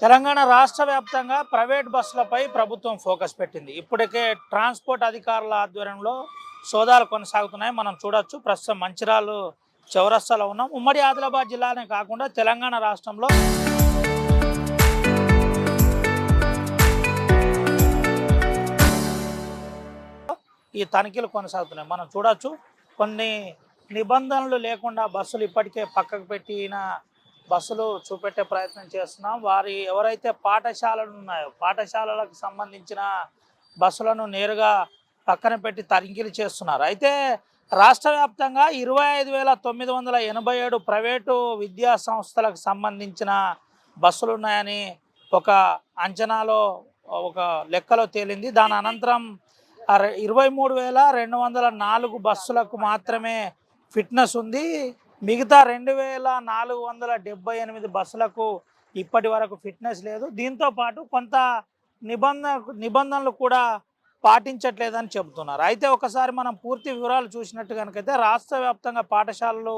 తెలంగాణ రాష్ట్ర వ్యాప్తంగా ప్రైవేట్ బస్సులపై ప్రభుత్వం ఫోకస్ పెట్టింది. ఇప్పటికే ట్రాన్స్పోర్ట్ అధికారుల ఆధ్వర్యంలో సోదాలు కొనసాగుతున్నాయి. మనం చూడొచ్చు. ప్రస్తుతం మంచిర్యాల చౌరస్తాలో ఉన్నాం. ఉమ్మడి ఆదిలాబాద్ జిల్లానే కాకుండా తెలంగాణ రాష్ట్రంలో ఈ తనిఖీలు కొనసాగుతున్నాయి. మనం చూడొచ్చు. కొన్ని నిబంధనలు లేకుండా బస్సులు ఇప్పటికే పక్కకు పెట్టిన బస్సులు చూపెట్టే ప్రయత్నం చేస్తున్నాం. వారి ఎవరైతే పాఠశాలలు ఉన్నాయో పాఠశాలలకు సంబంధించిన బస్సులను నేరుగా పక్కన పెట్టి తనిఖీలు చేస్తున్నారు. అయితే రాష్ట్ర వ్యాప్తంగా 25,987 ప్రైవేటు విద్యా సంస్థలకు సంబంధించిన బస్సులు ఉన్నాయని ఒక అంచనాలో ఒక లెక్కలో తేలింది. దాని అనంతరం 23,204 బస్సులకు మాత్రమే ఫిట్నెస్ ఉంది. మిగతా 2,478 బస్సులకు ఇప్పటి వరకు ఫిట్నెస్ లేదు. దీంతో పాటు కొంత నిబంధనలు కూడా పాటించట్లేదని చెబుతున్నారు. అయితే ఒకసారి మనం పూర్తి వివరాలు చూసినట్టు కనుకైతే రాష్ట్ర వ్యాప్తంగా పాఠశాలలు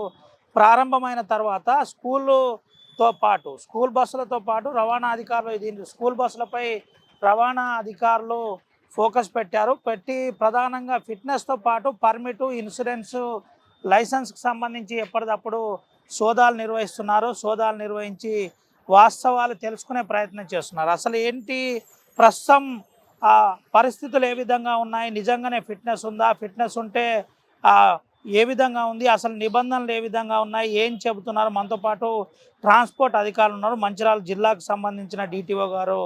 ప్రారంభమైన తర్వాత స్కూల్ బస్సులతో పాటు రవాణా అధికారులు స్కూల్ బస్సులపై రవాణా అధికారులు ఫోకస్ పెట్టి ప్రధానంగా ఫిట్నెస్తో పాటు పర్మిటు, ఇన్సూరెన్సు, లైసెన్స్కి సంబంధించి ఎప్పటికప్పుడు సోదాలు నిర్వహించి వాస్తవాలు తెలుసుకునే ప్రయత్నం చేస్తున్నారు. అసలు ఏంటి ప్రస్తుతం పరిస్థితులు ఏ విధంగా ఉన్నాయి, నిజంగానే ఫిట్నెస్ ఉందా, ఫిట్నెస్ ఉంటే ఏ విధంగా ఉంది, అసలు నిబంధనలు ఏ విధంగా ఉన్నాయి, ఏం చెబుతున్నారు. మనతో పాటు ట్రాన్స్పోర్ట్ అధికారులు ఉన్నారు. మంచిర్యాల జిల్లాకు సంబంధించిన డిటిఓ గారు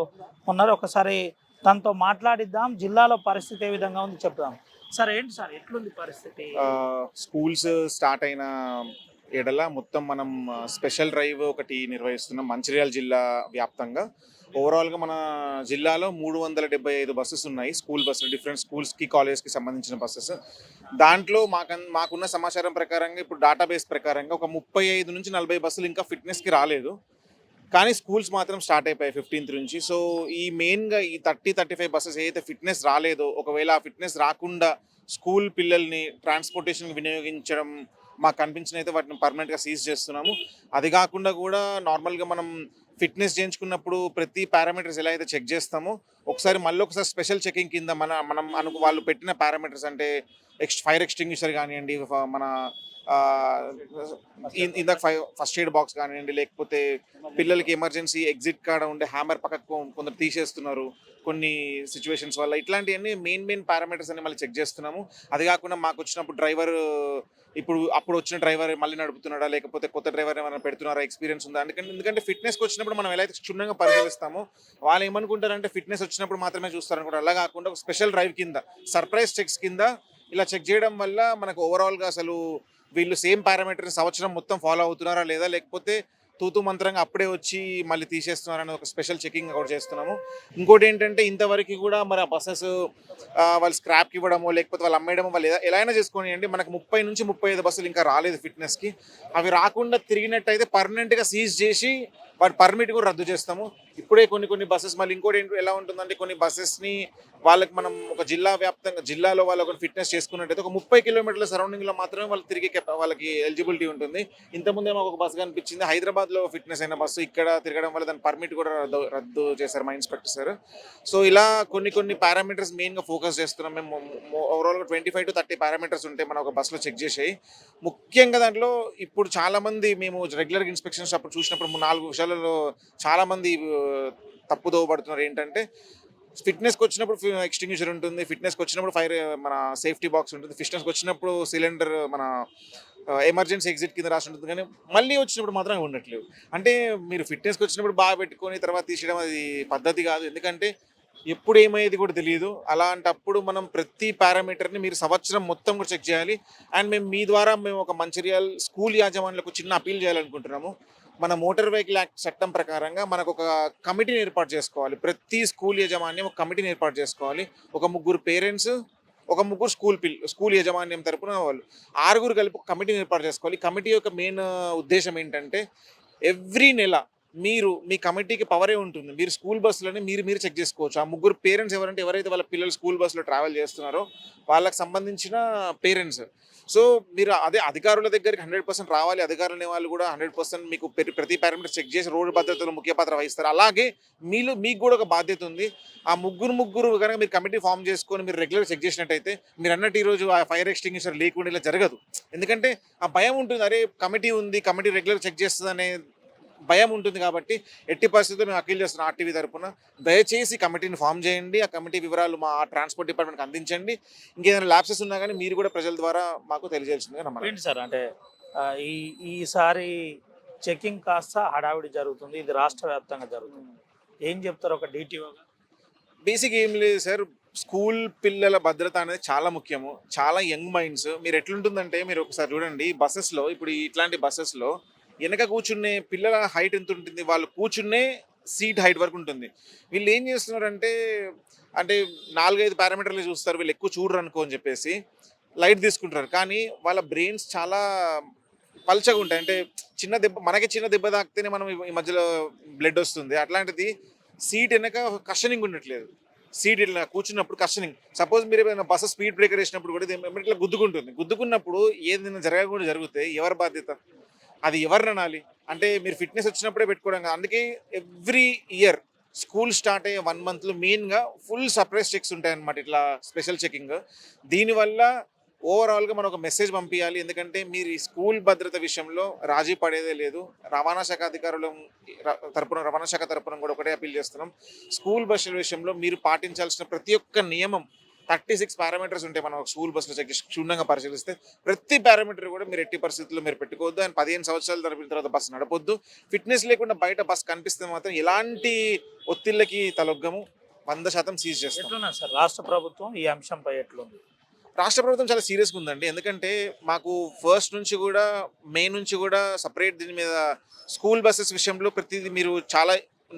ఉన్నారు. ఒకసారి తనతో మాట్లాడిద్దాం. జిల్లాలో పరిస్థితి ఏ విధంగా ఉంది చెప్దాం. సార్ ఏంటి సార్ ఎట్లుంది పరిస్థితి? స్కూల్స్ స్టార్ట్ అయిన ఎడల మొత్తం మనం స్పెషల్ డ్రైవ్ ఒకటి నిర్వహిస్తున్నాం మంచిర్యాల జిల్లా వ్యాప్తంగా. ఓవరాల్గా మన జిల్లాలో 375 బస్సెస్ ఉన్నాయి, స్కూల్ బస్సులు, డిఫరెంట్ స్కూల్స్కి కాలేజ్కి సంబంధించిన బస్సెస్. దాంట్లో మాకున్న సమాచారం ప్రకారంగా ఇప్పుడు డేటాబేస్ ప్రకారంగా ఒక 35 నుంచి 40 బస్సులు ఇంకా ఫిట్నెస్కి రాలేదు, కానీ స్కూల్స్ మాత్రం స్టార్ట్ అయిపోయాయి 15th నుంచి. సో ఈ మెయిన్గా ఈ 30-35 బస్సెస్ ఏదైతే ఫిట్నెస్ రాలేదో, ఒకవేళ ఆ ఫిట్నెస్ రాకుండా స్కూల్ పిల్లల్ని ట్రాన్స్పోర్టేషన్కి వినియోగించడం మాకు కనిపించిన అయితే వాటిని పర్మనెంట్గా సీజ్ చేస్తున్నాము. అది కాకుండా కూడా నార్మల్గా మనం ఫిట్నెస్ చేయించుకున్నప్పుడు ప్రతి పారామీటర్స్ ఎలా అయితే చెక్ చేస్తామో మళ్ళీ ఒకసారి స్పెషల్ చెకింగ్ కింద మనం వాళ్ళు పెట్టిన పారామీటర్స్ అంటే ఫైర్ ఎక్స్టింగ్విషర్ కానివ్వండి, మన ఇందాక ఫస్ట్ ఎయిడ్ బాక్స్ కానివ్వండి, లేకపోతే పిల్లలకి ఎమర్జెన్సీ ఎగ్జిట్ కాడ ఉండే హ్యామర్ పక్కకు కొందరు తీసేస్తున్నారు కొన్ని సిచ్యువేషన్స్ వల్ల. ఇట్లాంటివన్నీ మెయిన్ పారామీటర్స్ అన్ని మళ్ళీ చెక్ చేస్తున్నాము. అది కాకుండా మాకు వచ్చినప్పుడు డ్రైవర్ అప్పుడు వచ్చిన డ్రైవర్ మళ్ళీ నడుపుతున్నాడా, లేకపోతే కొత్త డ్రైవర్ ఏమైనా పెడుతున్నారా, ఎక్స్పీరియన్స్ ఉందా. ఎందుకంటే ఫిట్నెస్కి వచ్చినప్పుడు మనం ఎలా అయితే క్షుణ్ణంగా పరిశీలిస్తామో వాళ్ళు ఏమనుకుంటారంటే ఫిట్నెస్ వచ్చినప్పుడు మాత్రమే చూస్తారనుకుంటారు. అలా కాకుండా ఒక స్పెషల్ డ్రైవ్ కింద, సర్ప్రైజ్ చెక్స్ కింద ఇలా చెక్ చేయడం వల్ల మనకు ఓవరాల్గా అసలు వీళ్ళు సేమ్ పారామీటర్స్ సంవత్సరం మొత్తం ఫాలో అవుతున్నారా లేదా, లేకపోతే తూతు మంత్రంగా అప్పుడే వచ్చి మళ్ళీ తీసేస్తున్నారని ఒక స్పెషల్ చెకింగ్ కూడా చేస్తున్నాము. ఇంకోటి ఏంటంటే ఇంతవరకు కూడా మరి ఆ బస్సెస్ వాళ్ళు స్క్రాప్కి ఇవ్వడమో లేకపోతే వాళ్ళు అమ్మేయడమో వాళ్ళు ఎలా అయినా చేసుకోనివ్వండి, మనకు 30 నుంచి 35 బస్సులు ఇంకా రాలేదు ఫిట్నెస్కి. అవి రాకుండా తిరిగినట్టయితే పర్మనెంట్గా సీజ్ చేసి వాటి పర్మిట్ కూడా రద్దు చేస్తాము. ఇప్పుడే కొన్ని బస్సెస్ మళ్ళీ ఇంకోటి ఎలా ఉంటుందంటే కొన్ని బస్సెస్ని వాళ్ళకి మనం ఒక జిల్లాలో వాళ్ళు ఒక ఫిట్నెస్ చేసుకున్నట్టయితే ఒక 30 కిలోమీటర్ల సరౌండింగ్లో మాత్రమే వాళ్ళు వాళ్ళకి ఎలిజిబిలిటీ ఉంటుంది. ఇంతకుముందే మాకు ఒక బస్సు కనిపించింది, హైదరాబాద్లో ఫిట్నెస్ అయిన బస్సు ఇక్కడ తిరగడం వల్ల దాని పర్మిట్ కూడా రద్దు చేశారు మా ఇన్స్పెక్టర్ సార్. సో ఇలా కొన్ని పారామీటర్స్ మెయిన్గా ఫోకస్ చేస్తున్నాం మేము. ఓవరాల్గా 25 to 30 పారామీటర్స్ ఉంటాయి మనం ఒక బస్సులో చెక్ చేసేవి. ముఖ్యంగా దాంట్లో ఇప్పుడు చాలామంది మేము రెగ్యులర్గా ఇన్స్పెక్షన్స్ అప్పుడు చూసినప్పుడు 4 విషయాలలో చాలామంది తప్పుదోవ పడుతున్నారు. ఏంటంటే ఫిట్నెస్కి వచ్చినప్పుడు ఎక్స్టింగ్విషర్ ఉంటుంది, ఫిట్నెస్కి వచ్చినప్పుడు ఫైర్ మన సేఫ్టీ బాక్స్ ఉంటుంది, ఫిట్నెస్కి వచ్చినప్పుడు సిలిండర్ మన ఎమర్జెన్సీ ఎగ్జిట్ కింద రాసి ఉంటుంది, కానీ మళ్ళీ వచ్చినప్పుడు మాత్రం ఉండట్లేదు. అంటే మీరు ఫిట్నెస్కి వచ్చినప్పుడు బాగా పెట్టుకొని తర్వాత తీసేయడం అది పద్ధతి కాదు. ఎందుకంటే ఎప్పుడు ఏమయ్యేది కూడా తెలియదు. అలాంటప్పుడు మనం ప్రతి పారామీటర్ని మీరు సంవత్సరం మొత్తం కూడా చెక్ చేయాలి. అండ్ మీ ద్వారా ఒక మంచిర్యాల స్కూల్ యాజమాన్యాలకు చిన్న అపీల్ చేయాలనుకుంటున్నాము. మన మోటార్ వెహికల్ యాక్ట్ చట్టం ప్రకారంగా మనకు ఒక కమిటీని ఏర్పాటు చేసుకోవాలి. ప్రతి స్కూల్ యాజమాన్యం ఒక కమిటీని ఏర్పాటు చేసుకోవాలి. ఒక 3 పేరెంట్స్, ఒక 3 స్కూల్ యాజమాన్యం తరపున వాళ్ళు 6 కలిపి ఒక కమిటీని ఏర్పాటు చేసుకోవాలి. కమిటీ యొక్క మెయిన్ ఉద్దేశం ఏంటంటే ఎవ్రీ నెల మీరు మీ కమిటీకి పవరే ఉంటుంది. మీరు స్కూల్ బస్సులని మీరు చెక్ చేసుకోవచ్చు. ఆ ముగ్గురు పేరెంట్స్ ఎవరైతే వాళ్ళ పిల్లలు స్కూల్ బస్సులో ట్రావెల్ చేస్తున్నారో వాళ్ళకి సంబంధించిన పేరెంట్స్. సో, మీరు అదే అధికారుల దగ్గరికి 100% రావాలి. అధికారులు అనేవాళ్ళు కూడా 100% మీకు ప్రతి పారామీటర్ చెక్ చేసి రోడ్డు భద్రతలో ముఖ్య పాత్ర వహిస్తారు. అలాగే మీకు కూడా ఒక బాధ్యత ఉంది. ఆ ముగ్గురు గనక మీరు కమిటీ ఫార్మ్ చేసుకొని మీరు రెగ్యులర్ చెక్ చేసినట్టయితే మీరన్నట్టు ఈరోజు ఆ ఫైర్ ఎక్స్టింగ్విషర్ లేకుండా ఇలా జరగదు. ఎందుకంటే ఆ భయం ఉంటుంది. అరే కమిటీ ఉంది, కమిటీ రెగ్యులర్ చెక్ చేస్తదనే భయం ఉంటుంది కాబట్టి ఎట్టి పరిస్థితుల్లో మేము అప్పీల్ చేస్తున్నాం ఆర్టీవీ తరపున. దయచేసి కమిటీని ఫామ్ చేయండి. ఆ కమిటీ వివరాలు మా ట్రాన్స్‌పోర్ట్ డిపార్ట్‌మెంట్‌కి అందించండి. ఇంకేదైనా ల్యాప్సెస్ ఉన్నా గానీ మీరు కూడా ప్రజల ద్వారా మాకు తెలియజేయాల్సిందిగా నమ్మాలి. ఏంటి సార్ అంటే ఈసారి చెకింగ్ కాస్త హడావిడి జరుగుతుంది. ఇది రాష్ట్ర వ్యాప్తంగా జరుగుతుంది. ఏం చెప్తారు ఒక డీటీఓగా? బేసిక్ ఏం లేదు సార్. స్కూల్ పిల్లల భద్రత అనేది చాలా ముఖ్యము. చాలా యంగ్ మైండ్స్. మీరు ఎట్లుంటుందంటే మీరు ఒకసారి చూడండి బసెస్‌లో ఇప్పుడు ఇట్లాంటి బసెస్‌లో వెనక కూర్చునే పిల్లల హైట్ ఎంత ఉంటుంది? వాళ్ళు కూర్చునే సీట్ హైట్ వరకు ఉంటుంది. వీళ్ళు ఏం చేస్తున్నారంటే అంటే 4, 5 పారామీటర్లు చూస్తారు. వీళ్ళు ఎక్కువ చూడరు అనుకో అని చెప్పేసి లైట్ తీసుకుంటారు. కానీ వాళ్ళ బ్రెయిన్స్ చాలా పల్చగా ఉంటాయి. అంటే మనకి చిన్న దెబ్బ తాకితేనే మనం ఈ మధ్యలో బ్లడ్ వస్తుంది. అట్లాంటిది సీట్ వెనక కషనింగ్ ఉండట్లేదు. సీట్ ఇట్లా కూర్చున్నప్పుడు కషనింగ్. సపోజ్ మీరు ఏమైనా బస్సు స్పీడ్ బ్రేకర్ వేసినప్పుడు కూడా ఇది ఇట్లా గుద్దుకుంటుంది. గుద్దుకున్నప్పుడు ఏదైనా జరగకుండా జరిగితే ఎవరి బాధ్యత? అది ఎవరిని అనాలి? అంటే మీరు ఫిట్‌నెస్ వచ్చినప్పుడే పెట్టుకోవడం కాదు. అందుకే ఎవ్రీ ఇయర్ స్కూల్ స్టార్ట్ అయ్యే 1 మంత్‌లో మెయిన్‌గా ఫుల్ సర్ప్రైజ్ చెక్స్ ఉంటాయన్నమాట. ఇట్లా స్పెషల్ చెకింగ్. దీనివల్ల ఓవరాల్‌గా మనం ఒక మెసేజ్ పంపియాలి. ఎందుకంటే మీరు ఈ స్కూల్ భద్రత విషయంలో రాజీ పడేదే లేదు. రవాణా శాఖ అధికారుల రవాణా శాఖ తరపున కూడా ఒకటే అప్పీల్ చేస్తున్నాం. స్కూల్ బస్సుల విషయంలో మీరు పాటించాల్సిన ప్రతి ఒక్క నియమం 36 పారామీటర్స్ ఉంటాయి. మనం ఒక స్కూల్ బస్సులో చెక్ చేసి క్షుణ్ణంగా పరిశీలిస్తే ప్రతి పారామీటర్ కూడా మీరు ఎట్టి పరిస్థితుల్లో మీరు పెట్టుకోవద్దు. అండ్ 15 సంవత్సరాల తర్వాత బస్సు నడపొద్దు. ఫిట్‌నెస్ లేకుండా బయట బస్సు కనిపిస్తే మాత్రం ఎలాంటి ఒత్తిళ్ళకి తలొగ్గము. 100% సీజ్ చేస్తాం. ఎట్లున్నారు సార్ రాష్ట్ర ప్రభుత్వం ఈ అంశంపై ఎట్లుంది? రాష్ట్ర ప్రభుత్వం చాలా సీరియస్‌గా ఉందండి. ఎందుకంటే మాకు ఫస్ట్ నుంచి కూడా మే నుంచి కూడా సెపరేట్ దీని మీద స్కూల్ బసెస్ విషయంలో ప్రతిదీ మీరు చాలా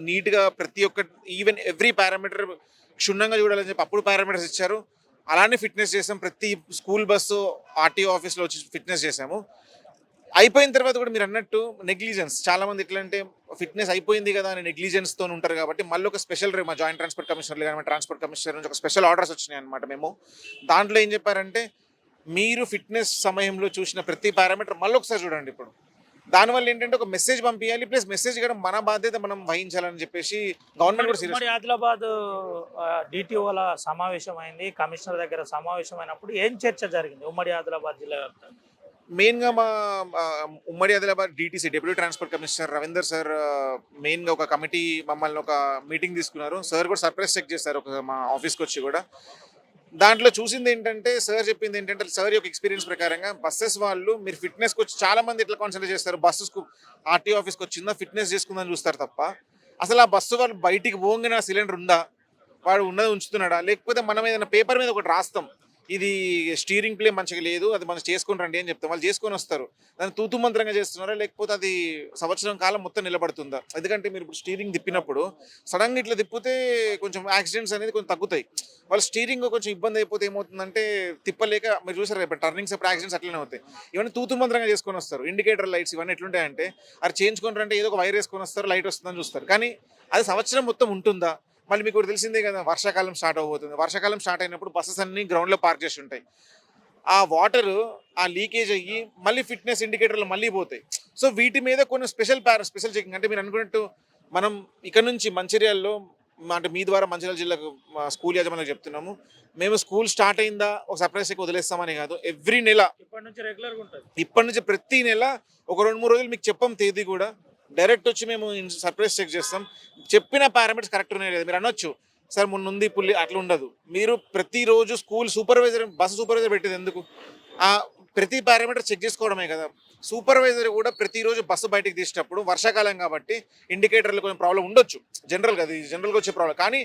నీట్‌గా ప్రతి ఒక్క ఈవెన్ ఎవ్రీ పారామీటర్ క్షుణ్ణంగా చూడాలని చెప్పి అప్పుడు పారామీటర్స్ ఇచ్చారు. అలానే ఫిట్‌నెస్ చేసాం. ప్రతి స్కూల్ బస్సు ఆర్‌టీఓ ఆఫీస్‌లో వచ్చి ఫిట్‌నెస్ చేసాము. అయిపోయిన తర్వాత కూడా మీరన్నట్టు నెగ్లిజెన్స్ చాలామంది ఎట్లా అంటే ఫిట్‌నెస్ అయిపోయింది కదా అని నెగ్లిజెన్స్‌తోని ఉంటారు కాబట్టి మళ్ళీ ఒక స్పెషల్ మా జాయింట్ ట్రాన్స్‌పోర్ట్ కమిషనర్లు గాని, ట్రాన్స్‌పోర్ట్ కమిషనర్ నుంచి ఒక స్పెషల్ ఆర్డర్స్ వచ్చినాయన్నమాట మేము. దాంట్లో ఏం చెప్పారంటే మీరు ఫిట్‌నెస్ సమయంలో చూసిన ప్రతి పారామీటర్ మళ్ళొకసారి చూడండి ఇప్పుడు. దానివల్ల ఏంటంటే ఒక మెసేజ్ పంపియాలి. ప్లస్ మెసేజ్ కూడా మన బాధ్యత మనం వహించాలని చెప్పేసి గవర్నమెంట్ కూడా సీరియస్. ఉమ్మడి ఆదిలాబాద్ డిటిఓల సమావేశం అయింది. కమిషనర్ దగ్గర సమావేశమైనప్పుడు ఏం చర్చ జరిగింది ఉమ్మడి ఆదిలాబాద్ జిల్లా వ్యాప్తంగా? మెయిన్‌గా మా ఉమ్మడి Adilabad DTC deputy transport commissioner Ravinder sir మెయిన్‌గా ఒక కమిటీ మమ్మల్ని ఒక మీటింగ్ తీసుకున్నారు. సార్ కూడా సర్ప్రైజ్ చెక్ చేశారు మా ఆఫీస్‌కి వచ్చి కూడా. దాంట్లో చూసింది ఏంటంటే సార్ చెప్పింది ఏంటంటే సార్ యొక్క ఎక్స్పీరియన్స్ ప్రకారంగా బస్సెస్ వాళ్ళు మీరు ఫిట్‌నెస్‌కి వచ్చి చాలా మంది ఇట్లా కాన్సంట్రేట్ చేస్తారు. బస్సెస్‌కు ఆర్‌టీఓ ఆఫీస్‌కి వచ్చిందా ఫిట్‌నెస్ చేసుకుందని చూస్తారు తప్ప అసలు ఆ బస్సు వాళ్ళు బయటికి పోగానే ఆ సిలిండర్ ఉందా? వాడు ఉన్నది ఉంచుతున్నాడా? లేకపోతే మనం ఏదైనా పేపర్ మీద ఒకటి రాస్తాం. ఇది స్టీరింగ్ ప్లే మంచిగా లేదు. అది మనం చేసుకొని రండి అని చెప్తాం. వాళ్ళు చేసుకొని వస్తారు. దాన్ని తూతు మంత్రంగా చేస్తున్నారా? లేకపోతే అది సంవత్సరం కాలం మొత్తం నిలబడుతుందా? ఎందుకంటే మీరు ఇప్పుడు స్టీరింగ్ తిప్పినప్పుడు సడన్‌గా ఇట్లా తిప్పితే కొంచెం యాక్సిడెంట్స్ అనేది కొంచెం తగ్గుతాయి. వాళ్ళు స్టీరింగ్ కొంచెం ఇబ్బంది అయిపోతే ఏమవుతుందంటే తిప్పలేక మీరు చూసారు ఇప్పుడు టర్నింగ్స్ అప్పుడు యాక్సిడెంట్స్ అట్లనే అవుతాయి. ఇవన్నీ తూతు మంత్రంగా చేసుకొని వస్తారు. ఇండికేటర్ లైట్స్ ఇవన్నీ ఎట్లుంటాయంటే అది చేయించుకొని రంటే ఏదో ఒక వైర్ వేసుకొని వస్తారు. లైట్ వస్తుందని చూస్తారు. కానీ అది సంవత్సరం మొత్తం ఉంటుందా? మళ్ళీ మీకు ఒకటి తెలిసిందే కదా వర్షాకాలం స్టార్ట్ అవబోతుంది. వర్షాకాలం స్టార్ట్ అయినప్పుడు బస్సెస్ అన్ని గ్రౌండ్‌లో పార్క్ చేసి ఉంటాయి. ఆ వాటరు ఆ లీకేజ్ అయ్యి మళ్ళీ ఫిట్‌నెస్ ఇండికేటర్లు మళ్ళీ పోతాయి. సో వీటి మీద కొన్ని స్పెషల్ చెకింగ్ అంటే మీరు అనుకున్నట్టు మనం ఇక్కడ నుంచి మంచిర్యాలలో అంటే మీ ద్వారా మంచిర్యాల జిల్లాకు మా స్కూల్ యాజమాన్యాలకు చెప్తున్నాము. మేము స్కూల్ స్టార్ట్ అయిందా ఒక సర్ప్రైజ్ చెక్ వదిలేస్తామని కాదు. ఎవ్రీ నెల ఇప్పటి నుంచి రెగ్యులర్‌గా ఉంటుంది. ఇప్పటి నుంచి ప్రతి నెల ఒక 2, 3 రోజులు మీకు చెప్పం తేదీ కూడా. డైరెక్ట్ వచ్చి మేము సర్ప్రైజ్ చెక్ చేస్తాం. చెప్పిన పారామీటర్స్ కరెక్ట్ ఉన్నాయో లేదో మీరు అనొచ్చు. సార్ మొన్నుంది పుల్లి అట్లా ఉండదు. మీరు ప్రతిరోజు స్కూల్ సూపర్వైజర్ బస్సు సూపర్వైజర్ పెట్టేది ఎందుకు? ప్రతి పారామీటర్ చెక్ చేసుకోవడమే కదా. సూపర్వైజర్ కూడా ప్రతిరోజు బస్సు బయటికి తీసేటప్పుడు వర్షాకాలం కాబట్టి ఇండికేటర్లు కొంచెం ప్రాబ్లం ఉండొచ్చు. జనరల్‌గా వచ్చే ప్రాబ్లం. కానీ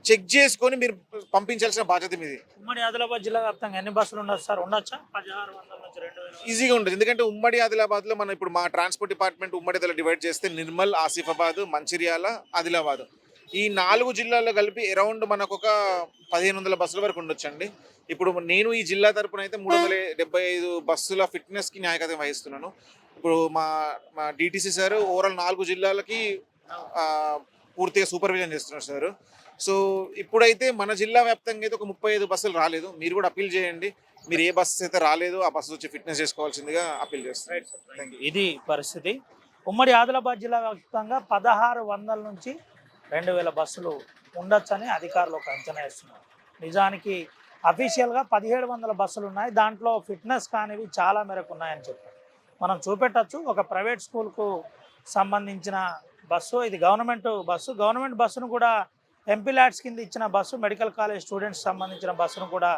చెక్ చేసుకొని మీరు పంపించాల్సిన బాధ్యత మీది. ఉమ్మడి ఆదిలాబాద్ జిల్లా వ్యాప్తంగా ఎన్ని బస్సులు ఉండొచ్చు సార్? ఉండొచ్చా? 1600 నుంచి 2000 ఈజీగా ఉంటుంది. ఎందుకంటే ఉమ్మడి ఆదిలాబాద్‌లో మనం ఇప్పుడు మా ట్రాన్స్‌పోర్ట్ డిపార్ట్మెంట్ ఉమ్మడిలో డివైడ్ చేస్తే నిర్మల్, ఆసిఫాబాద్, మంచిర్యాల, ఆదిలాబాద్ ఈ 4 జిల్లాల్లో కలిపి అరౌండ్ మనకొక 1500 బస్సుల వరకు ఉండొచ్చండి. ఇప్పుడు నేను ఈ జిల్లా తరపున అయితే 375 బస్సుల ఫిట్‌నెస్‌కి న్యాయకత్వం వహిస్తున్నాను. ఇప్పుడు మా మా డిటిసి సార్ ఓవరాల్ 4 జిల్లాలకి ఆ, పూర్తిగా సూపర్విజన్ చేస్తున్నారు సార్. సో ఇప్పుడైతే మన జిల్లా వ్యాప్తంగా అయితే ఒక 35 బస్సులు రాలేదు. మీరు కూడా అప్పీల్ చేయండి. మీరు ఏ బస్సు అయితే రాలేదు ఆ బస్సు వచ్చి ఫిట్నెస్ చేసుకోవాల్సిందిగా అప్పీల్ చేస్తున్నాను. Thank you. ఇది పరిస్థితి. ఉమ్మడి ఆదిలాబాద్ జిల్లా వ్యాప్తంగా 1600 నుంచి 2000 బస్సులు ఉండొచ్చని అధికారులు ఒక అంచనా వేస్తున్నారు. నిజానికి అఫీషియల్గా 1700 బస్సులు ఉన్నాయి. దాంట్లో ఫిట్నెస్ కానివి చాలా మేరకు ఉన్నాయని చెప్పారు. మనం చూపెట్టచ్చు. ఒక ప్రైవేట్ స్కూల్కు సంబంధించిన బస్సు, ఇది గవర్నమెంట్ బస్సు. గవర్నమెంట్ బస్సును కూడా ఎంపీ ల్యాడ్స్ కింద ఇచ్చిన బస్సు, మెడికల్ కాలేజ్ స్టూడెంట్స్ సంబంధించిన బస్సును కూడా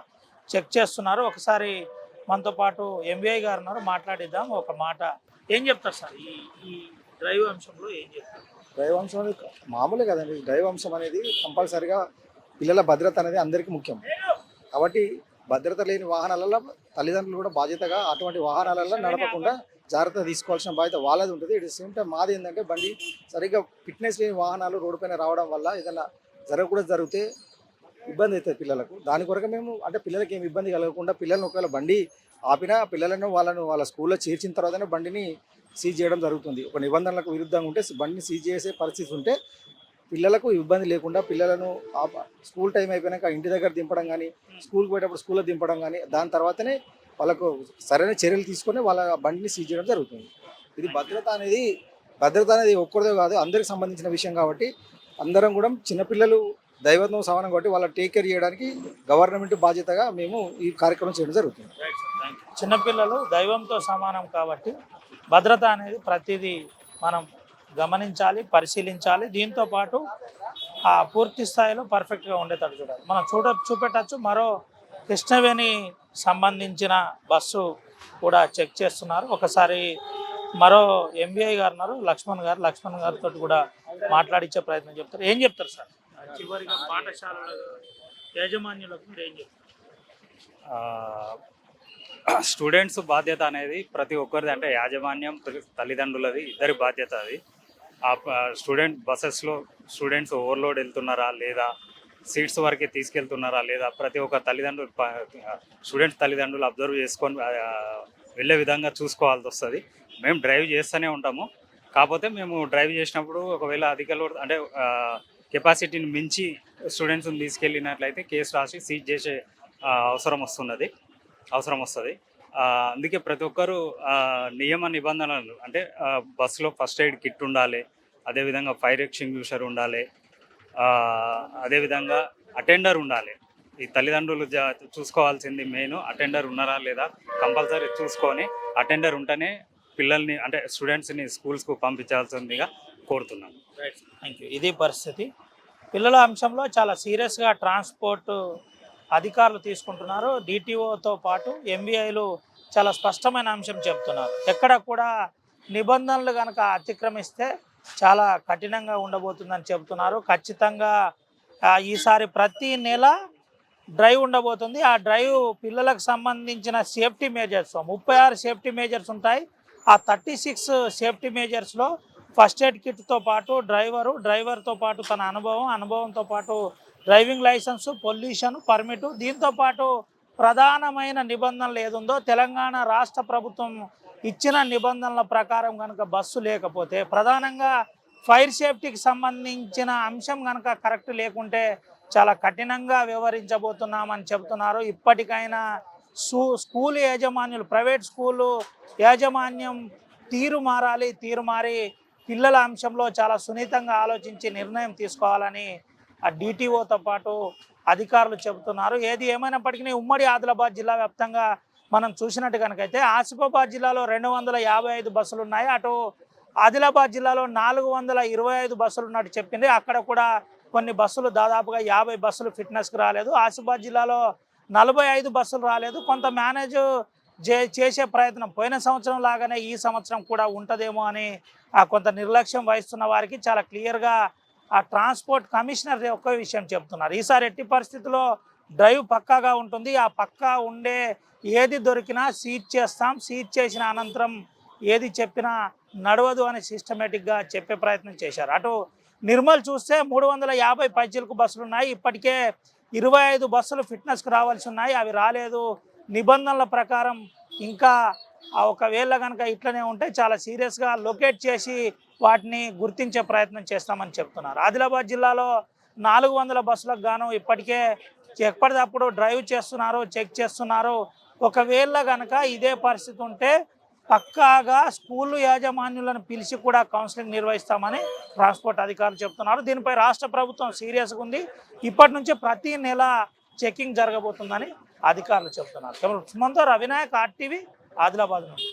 చెక్ చేస్తున్నారు. ఒకసారి మనతో పాటు ఎంబీఐ గారు ఉన్నారు, మాట్లాడిద్దాం. ఒక మాట ఏం చెప్తారు సార్ ఈ ఈ డ్రైవ్ అంశంలో ఏం చెప్తారు? డ్రైవ్ అంశం అనేది మామూలే కదండి. డ్రైవ్ అంశం అనేది కంపల్సరిగా పిల్లల భద్రత అనేది అందరికీ ముఖ్యం. కాబట్టి భద్రత లేని వాహనాలలో తల్లిదండ్రులు కూడా బాధ్యతగా అటువంటి వాహనాలలో నడపకుండా జాగ్రత్త తీసుకోవాల్సిన బాధ్యత వాళ్ళది ఉంటుంది. ఇట్ సేమ్ టైం మాది ఏంటంటే బండి సరిగ్గా ఫిట్నెస్ లేని వాహనాలు రోడ్డు పైన రావడం వల్ల ఏదైనా జరగకూడదు జరిగితే ఇబ్బంది అవుతుంది పిల్లలకు. దాని కొరకు మేము అంటే పిల్లలకి ఏమి ఇబ్బంది కలగకుండా పిల్లలను ఒకవేళ బండి ఆపినా పిల్లలను వాళ్ళ స్కూల్లో చేర్చిన తర్వాతనే బండిని సీజ్ చేయడం జరుగుతుంది. ఒక నిబంధనలకు విరుద్ధంగా ఉంటే బండిని సీజ్ చేసే పరిస్థితి ఉంటే పిల్లలకు ఇబ్బంది లేకుండా పిల్లలను స్కూల్ టైం అయిపోయాక ఇంటి దగ్గర దింపడం కానీ, స్కూల్కి పోయేటప్పుడు స్కూల్లో దింపడం కానీ, దాని తర్వాతనే వాళ్ళకు సరైన చర్యలు తీసుకొని వాళ్ళ బండిని సీజ్ చేయడం జరుగుతుంది. ఇది భద్రత అనేది ఒక్కరిదే కాదు, అందరికి సంబంధించిన విషయం కాబట్టి అందరం కూడా చిన్నపిల్లలు దైవత్వం సమానం కాబట్టి వాళ్ళ టేక్ కేర్ చేయడానికి గవర్నమెంట్ బాధ్యతగా మేము ఈ కార్యక్రమం చేయడం జరుగుతుంది. చిన్నపిల్లలు దైవంతో సమానం కాబట్టి భద్రత అనేది ప్రతిదీ మనం గమనించాలి, పరిశీలించాలి. దీంతో పాటు పూర్తి స్థాయిలో పర్ఫెక్ట్గా ఉండేటట్టు చూడాలి. మనం చూపెట్టచ్చు. మరో కృష్ణవేణి సంబంధించిన బస్సు కూడా చెక్ చేస్తున్నారు. ఒకసారి మరో ఎంబీఐ గారు ఉన్నారు, లక్ష్మణ్ గారితో కూడా మాట్లాడించే ప్రయత్నం చెప్తారు. ఏం చెప్తారు సార్ చివరిగా పాఠశాలల యాజమాన్యులకు మీరు ఏం చెప్తారు? స్టూడెంట్స్ బాధ్యత అనేది ప్రతి ఒక్కరిది, అంటే యాజమాన్యం తల్లిదండ్రులది, ఇద్దరి బాధ్యత అది. స్టూడెంట్ బస్సెస్లో స్టూడెంట్స్ ఓవర్లోడ్ వెళ్తున్నారా లేదా, సీట్స్ వరకే తీసుకెళ్తున్నారా లేదా, ప్రతి ఒక్క స్టూడెంట్స్ తల్లిదండ్రులు అబ్జర్వ్ చేసుకొని వెళ్ళే విధంగా చూసుకోవాల్సి వస్తుంది. మేము డ్రైవ్ చేస్తూనే ఉంటాము. కాకపోతే మేము డ్రైవ్ చేసినప్పుడు ఒకవేళ అధిక లోడ్ అంటే కెపాసిటీని మించి స్టూడెంట్స్ని తీసుకెళ్ళినట్లయితే కేసు రాసి సీజ్ చేసే అవసరం వస్తుంది. అందుకే ప్రతి ఒక్కరూ నియమ నిబంధనలు అంటే బస్సులో ఫస్ట్ ఎయిడ్ కిట్ ఉండాలి, అదేవిధంగా ఫైర్ ఎక్స్టింగ్విషర్ ఉండాలి, అదేవిధంగా అటెండర్ ఉండాలి. ఈ తల్లిదండ్రులు చూసుకోవాల్సింది మెయిన్, అటెండర్ ఉన్నారా లేదా కంపల్సరీ చూసుకొని అటెండర్ ఉంటేనే పిల్లల్ని అంటే స్టూడెంట్స్ని స్కూల్స్కు పంపించాల్సిందిగా కోరుతున్నాను. Thank you. ఇది పరిస్థితి. పిల్లల అంశంలో చాలా సీరియస్గా ట్రాన్స్పోర్ట్ అధికారులు తీసుకుంటున్నారు. డిటిఓతో పాటు ఎంబీఐలు చాలా స్పష్టమైన అంశం చెప్తున్నారు. ఎక్కడ కూడా నిబంధనలు కనుక అతిక్రమిస్తే చాలా కఠినంగా ఉండబోతుందని చెబుతున్నారు. ఖచ్చితంగా ఈసారి ప్రతి నెల డ్రైవ్ ఉండబోతుంది. ఆ డ్రైవ్ పిల్లలకు సంబంధించిన సేఫ్టీ మేజర్స్ 36 సేఫ్టీ మేజర్స్ ఉంటాయి. ఆ 36 సేఫ్టీ మేజర్స్లో ఫస్ట్ ఎయిడ్ కిట్తో పాటు డ్రైవర్తో పాటు తన అనుభవంతో పాటు డ్రైవింగ్ లైసెన్సు, పొల్యూషన్ పర్మిటు, దీంతో పాటు ప్రధానమైన నిబంధనలు ఏదుందో తెలంగాణ రాష్ట్ర ప్రభుత్వం ఇచ్చిన నిబంధనల ప్రకారం కనుక బస్సు లేకపోతే, ప్రధానంగా ఫైర్ సేఫ్టీకి సంబంధించిన అంశం కనుక కరెక్ట్ లేకుంటే చాలా కఠినంగా వ్యవహరించబోతున్నామని చెబుతున్నారు. ఇప్పటికైనా స్కూల్ యాజమాన్యులు, ప్రైవేట్ స్కూలు యాజమాన్యం తీరు మారి పిల్లల అంశంలో చాలా సున్నితంగా ఆలోచించి నిర్ణయం తీసుకోవాలని ఆ డిటిఓతో పాటు అధికారులు చెబుతున్నారు. ఏది ఏమైనప్పటికీ ఉమ్మడి ఆదిలాబాద్ జిల్లా వ్యాప్తంగా మనం చూసినట్టు కనుకైతే ఆసిఫాబాద్ జిల్లాలో 255 బస్సులు ఉన్నాయి. అటు ఆదిలాబాద్ జిల్లాలో 425 బస్సులు ఉన్నట్టు చెప్పింది. అక్కడ కూడా కొన్ని బస్సులు దాదాపుగా 50 బస్సులు ఫిట్నెస్కి రాలేదు. ఆసిఫాబాద్ జిల్లాలో 45 బస్సులు రాలేదు. కొంత మేనేజ్ చేసే ప్రయత్నం పోయిన సంవత్సరం లాగానే ఈ సంవత్సరం కూడా ఉంటుందేమో అని కొంత నిర్లక్ష్యం వహిస్తున్న వారికి చాలా క్లియర్గా ఆ ట్రాన్స్పోర్ట్ కమిషనర్ ఒక్క విషయం చెప్తున్నారు. ఈసారి ఎట్టి పరిస్థితుల్లో డ్రైవ్ పక్కాగా ఉంటుంది. ఆ పక్కా ఉండే ఏది దొరికినా సీజ్ చేస్తాం, సీజ్ చేసిన అనంతరం ఏది చెప్పినా నడవదు అని సిస్టమేటిక్గా చెప్పే ప్రయత్నం చేశారు. అటు నిర్మల్ చూస్తే 350 పైచిలకు బస్సులు ఉన్నాయి. ఇప్పటికే 25 బస్సులు ఫిట్నెస్కి రావాల్సి ఉన్నాయి, అవి రాలేదు. నిబంధనల ప్రకారం ఇంకా ఒకవేళ కనుక ఇట్లనే ఉంటే చాలా సీరియస్గా లొకేట్ చేసి వాటిని గుర్తించే ప్రయత్నం చేస్తామని చెప్తున్నారు. ఆదిలాబాద్ జిల్లాలో 400 బస్సులకు గాను ఇప్పటికే ఎప్పటికప్పుడు డ్రైవ్ చేస్తున్నారు, చెక్ చేస్తున్నారు. ఒకవేళ కనుక ఇదే పరిస్థితి ఉంటే పక్కాగా స్కూళ్ళు యాజమాన్యులను పిలిచి కూడా కౌన్సిలింగ్ నిర్వహిస్తామని ట్రాన్స్పోర్ట్ అధికారులు చెప్తున్నారు. దీనిపై రాష్ట్ర ప్రభుత్వం సీరియస్గా ఉంది. ఇప్పటి నుంచి ప్రతి నెల చెకింగ్ జరగబోతుందని అధికారులు చెప్తున్నారు. సుమంతో రవినాయక్ RTV ఆదిలాబాద్ నుండి.